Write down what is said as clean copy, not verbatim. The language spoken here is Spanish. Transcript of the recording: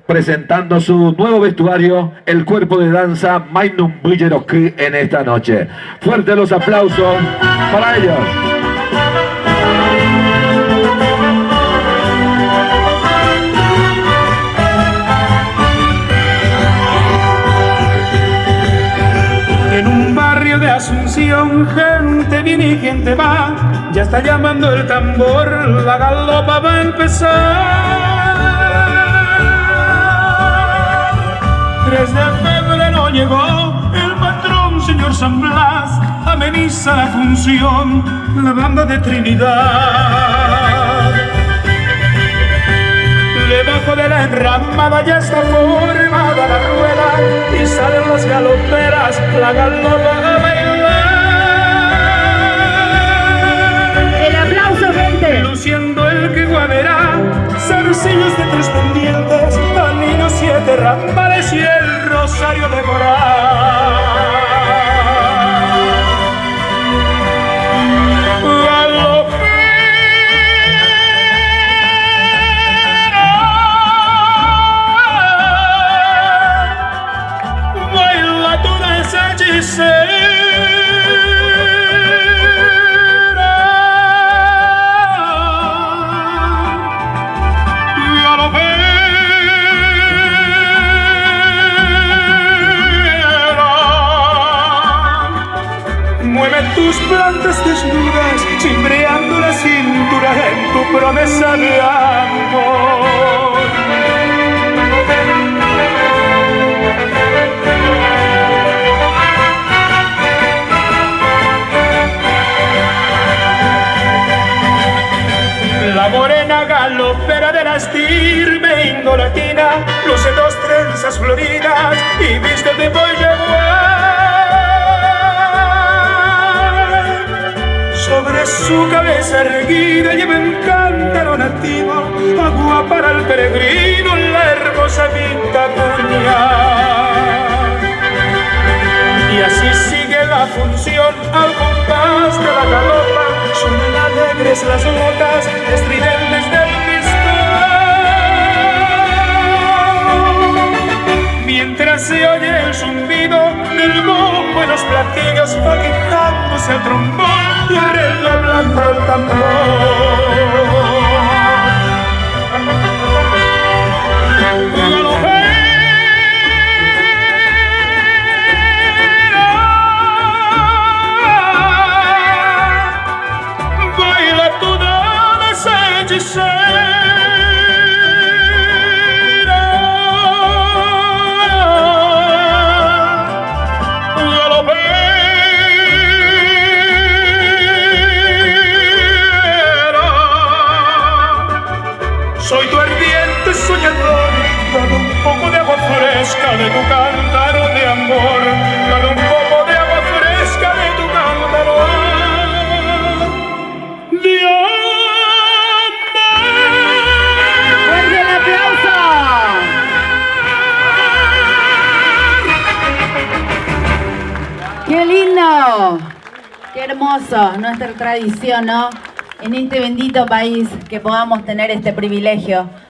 presentando su nuevo vestuario, el cuerpo de danza Magnum Bulleroski en esta noche. Fuertes los aplausos para ellos. En un barrio de Asunción, gente viene y gente va, ya está llamando el tambor, la galopa va a empezar. 3 de febrero llegó el patrón, señor San Blas, ameniza la función, la banda de Trinidad. Debajo de la enramada ya está formada la rueda y salen las galoperas, la galopa a bailar. El aplauso, gente. Luciendo el que guamerá, zarcillos de 3 pendientes, niños 7 rambales y el rosario de coral. Mueve tus plantas desnudas, cimbreando la cintura en tu promesa de amor. La morena galopera de la estirpe indolatina luce 2 trenzas floridas y viste de boyaguá. Sobre su cabeza erguida lleva un cántaro nativo, agua para el peregrino, la hermosa pinta puñal. Y así sigue la función al compás de la galopa, suenan alegres las notas estridentes del pistón. Mientras se oye el zumbido del bombo y los platillos va quitándose el trombón y arregla blanco el tambor. Baila tu dama hechicera. Soy tu ardiente soñador, dame un poco de agua fresca de tu cántaro de amor, dame un poco de agua fresca de tu cántaro de amor. ¡Fuerte el aplauso! ¡Qué lindo! ¡Qué hermoso! Nuestra tradición, ¿no? En este bendito país que podamos tener este privilegio.